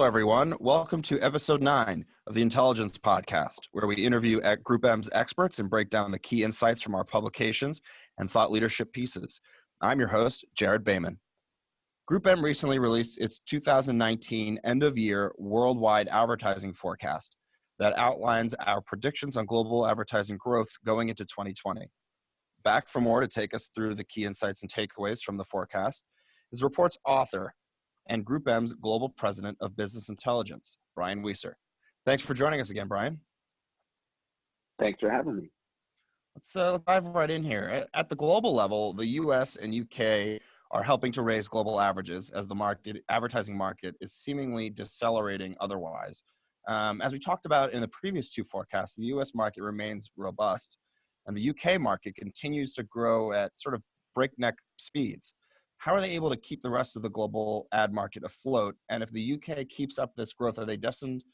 everyone. Welcome to episode 9 of the Intelligence Podcast, where we interview at GroupM's experts and break down the key insights from our publications and thought leadership pieces. I'm your host, Jared Bayman. GroupM recently released its 2019 end-of-year worldwide advertising forecast that outlines our predictions on global advertising growth going into 2020. Back for more to take us through the key insights and takeaways from the forecast is the report's author and GroupM's Global President of Business Intelligence, Brian Weiser. Thanks for joining us again, Brian. Thanks for having me. Let's dive right in here. At the global level, the US and UK are helping to raise global averages as the advertising market is seemingly decelerating otherwise. As we talked about in the previous two forecasts, the US market remains robust, and the UK market continues to grow at sort of breakneck speeds. How are they able to keep the rest of the global ad market afloat? And if the UK keeps up this growth, are they destined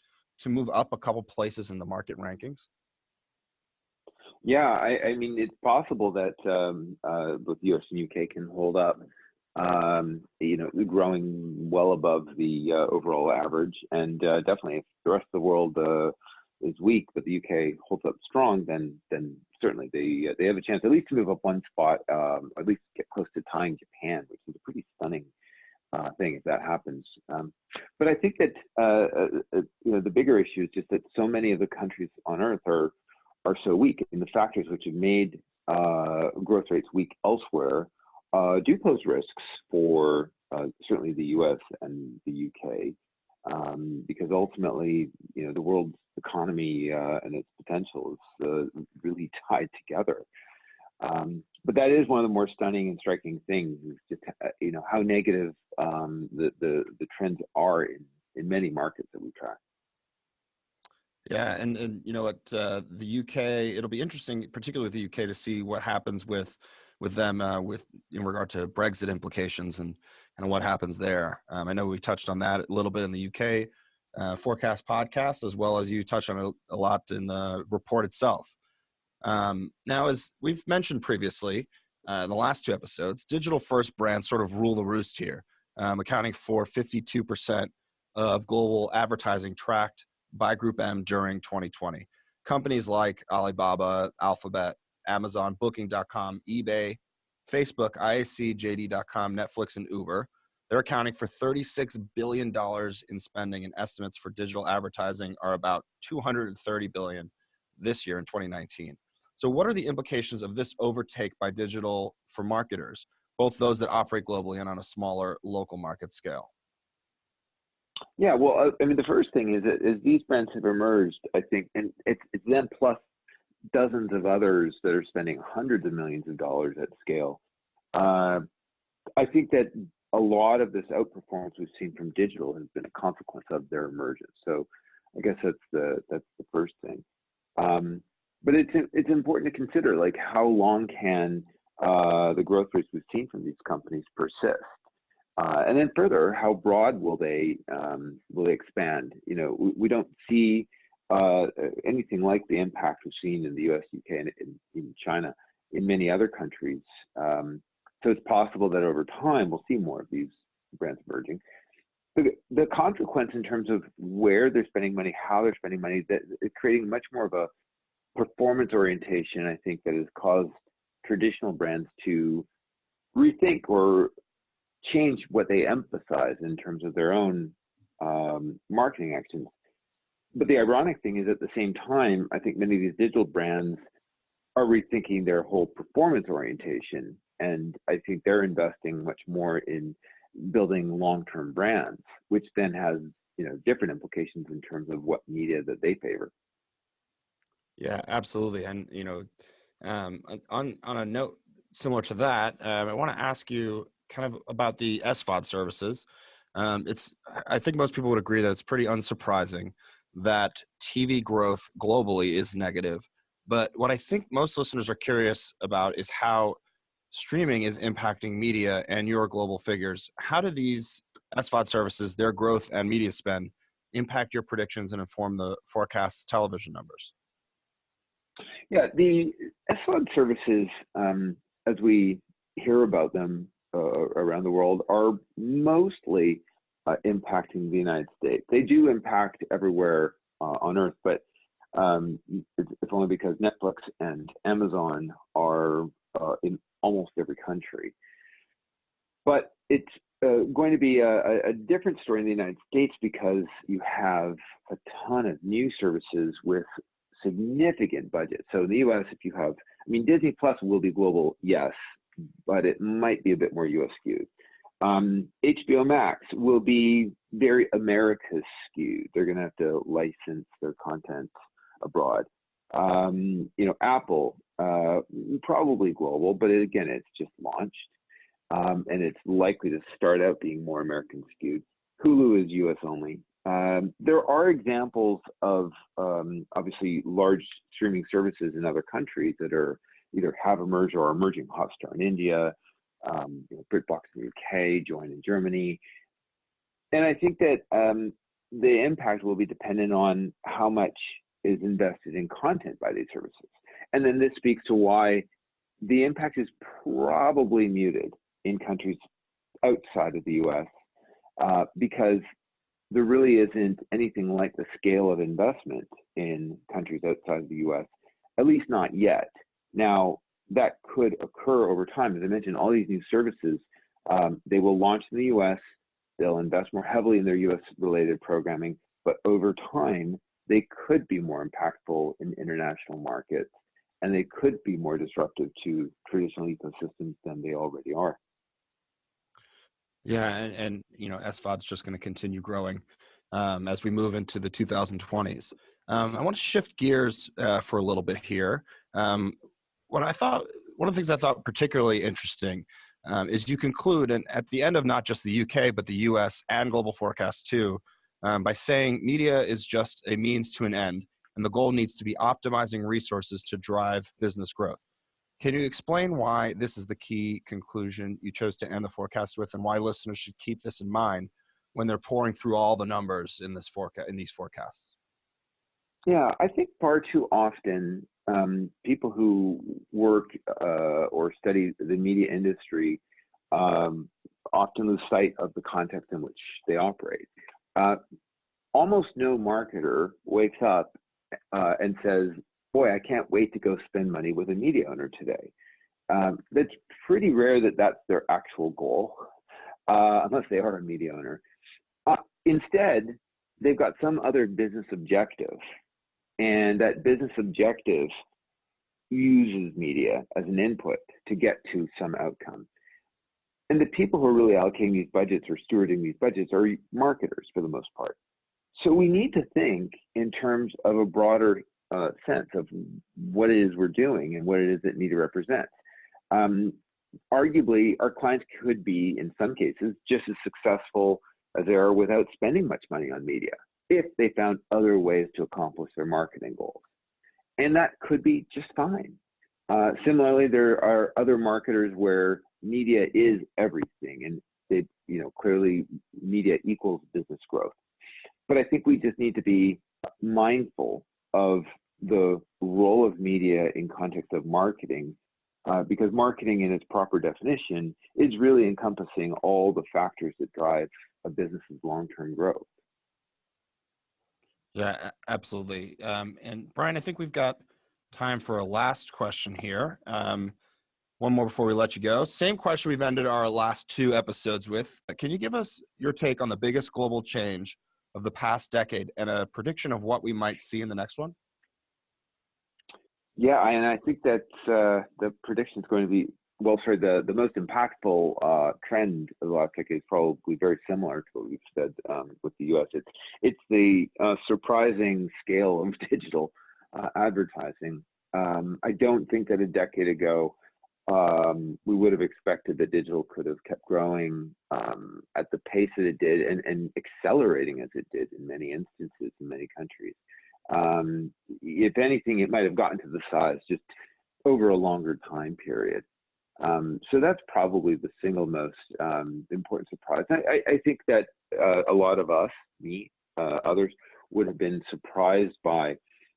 to move up a couple places in the market rankings? Yeah, I mean, it's possible that both US and UK can hold up, growing well above the overall average. And definitely if the rest of the world is weak, but the UK holds up strong, then certainly they have a chance at least to move up one spot, or at least get close to tying Japan, which is a pretty stunning thing if that happens. But I think that the bigger issue is just that so many of the countries on Earth are so weak, and the factors which have made growth rates weak elsewhere do pose risks for certainly the US and the UK, because ultimately, the world's economy and its potential is really tied together. But that is one of the more stunning and striking things, is just how negative the trends are in many markets that we track. Yeah, and you know what, the UK, it'll be interesting, particularly with the UK, to see what happens with them in regard to Brexit implications and what happens there. I know we touched on that a little bit in the UK forecast podcast, as well as you touched on it a lot in the report itself. Now, as we've mentioned previously in the last two episodes, digital first brands sort of rule the roost here, accounting for 52% of global advertising tracked by GroupM during 2020. Companies like Alibaba, Alphabet, Amazon, Booking.com, eBay, Facebook, IAC, JD.com, Netflix, and Uber, they're accounting for $36 billion in spending, and estimates for digital advertising are about $230 billion this year in 2019. So what are the implications of this overtake by digital for marketers, both those that operate globally and on a smaller local market scale? Yeah, well, I mean, the first thing is that as these brands have emerged, I think, and it's them plus dozens of others that are spending hundreds of millions of dollars at scale. I think that a lot of this outperformance we've seen from digital has been a consequence of their emergence. So I guess that's the first thing. But it's important to consider, like, how long can the growth rates we've seen from these companies persist? And then further, how broad will they expand? We don't see anything like the impact we've seen in the US, UK, and in China, in many other countries. So it's possible that over time we'll see more of these brands emerging. The consequence in terms of where they're spending money, how they're spending money, that it's creating much more of a performance orientation, I think, that has caused traditional brands to rethink or change what they emphasize in terms of their own marketing actions. But the ironic thing is, at the same time, I think many of these digital brands are rethinking their whole performance orientation. And I think they're investing much more in building long-term brands, which then has, different implications in terms of what media that they favor. Yeah, absolutely. And, on a note similar to that, I want to ask you kind of about the SVOD services. I think most people would agree that it's pretty unsurprising that TV growth globally is negative. But what I think most listeners are curious about is how streaming is impacting media and your global figures. How do these SVOD services, their growth and media spend, impact your predictions and inform the forecast television numbers? Yeah, the SVOD services, as we hear about them around the world, are mostly impacting the United States. They do impact everywhere on Earth, but it's only because Netflix and Amazon are in almost every country. But it's going to be a different story in the United States because you have a ton of new services with significant budgets. So in the US, if you have, I mean, Disney Plus will be global, yes, but it might be a bit more US skewed. HBO Max will be very America skewed. They're going to have to license their content abroad. Apple, probably global, but again, it's just launched. And it's likely to start out being more American skewed. Hulu is US only. There are examples of obviously large streaming services in other countries that are either have emerged or are emerging. Hotstar in India, BritBox in the UK, Join in Germany. And I think that the impact will be dependent on how much is invested in content by these services. And then this speaks to why the impact is probably muted in countries outside of the US, because there really isn't anything like the scale of investment in countries outside of the US, at least not yet. Now, that could occur over time. As I mentioned, all these new services, they will launch in the US, they'll invest more heavily in their US related programming, but over time, they could be more impactful in international markets, and they could be more disruptive to traditional ecosystems than they already are. Yeah, and SVOD's just going to continue growing as we move into the 2020s. I want to shift gears for a little bit here. One of the things I thought particularly interesting is you conclude, and at the end of not just the UK, but the US and global forecasts too, by saying media is just a means to an end, and the goal needs to be optimizing resources to drive business growth. Can you explain why this is the key conclusion you chose to end the forecast with, and why listeners should keep this in mind when they're pouring through all the numbers in these forecasts? Yeah, I think far too often people who work or study the media industry often lose sight of the context in which they operate. Almost no marketer wakes up and says, boy, I can't wait to go spend money with a media owner today. That's pretty rare that that's their actual goal, unless they are a media owner. Instead, they've got some other business objective, and that business objective uses media as an input to get to some outcome. And the people who are really allocating these budgets or stewarding these budgets are marketers for the most part. So we need to think in terms of a broader sense of what it is we're doing and what it is that media represents. Arguably, our clients could be, in some cases, just as successful as they are without spending much money on media if they found other ways to accomplish their marketing goals. And that could be just fine. Similarly, there are other marketers where media is everything, and they, clearly media equals business growth. But I think we just need to be mindful of the role of media in context of marketing, because marketing in its proper definition is really encompassing all the factors that drive a business's long-term growth. Yeah, absolutely. And Brian, I think we've got time for a last question here. One more before we let you go. Same question we've ended our last two episodes with. Can you give us your take on the biggest global change of the past decade and a prediction of what we might see in the next one? Yeah, and I think that the prediction is going to be, the most impactful trend of the last decade is probably very similar to what we've said with the U.S. It's the surprising scale of digital advertising. I don't think that a decade ago we would have expected that digital could have kept growing at the pace that it did and accelerating as it did in many instances in many countries. If anything, it might have gotten to the size just over a longer time period. So that's probably the single most important surprise. I think that a lot of us, me, others, would have been surprised by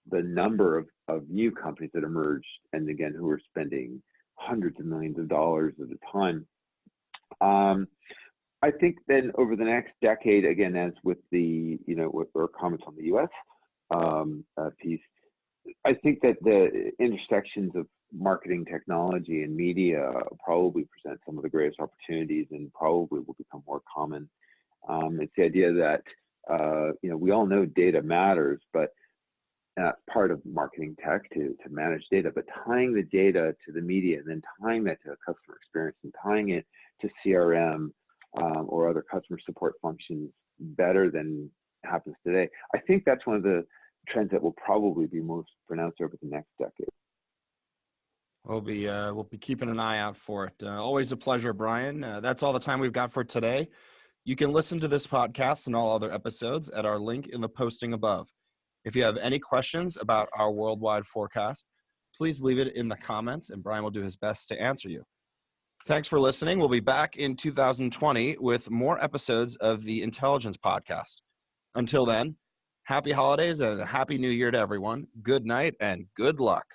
the number of new companies that emerged, and again, who were spending hundreds of millions of dollars at a time. I think then over the next decade, again, as with the, with our comments on the U.S. Piece, I think that the intersections of marketing technology and media probably present some of the greatest opportunities and probably will become more common. It's the idea that, we all know data matters, but part of marketing tech to manage data, but tying the data to the media and then tying that to a customer experience and tying it to CRM or other customer support functions better than happens today. I think that's one of the trends that will probably be most pronounced over the next decade. We'll be keeping an eye out for it. Always a pleasure, Brian. That's all the time we've got for today. You can listen to this podcast and all other episodes at our link in the posting above. If you have any questions about our worldwide forecast, please leave it in the comments and Brian will do his best to answer you. Thanks for listening. We'll be back in 2020 with more episodes of the Intelligence Podcast. Until then, happy holidays and a happy new year to everyone. Good night and good luck.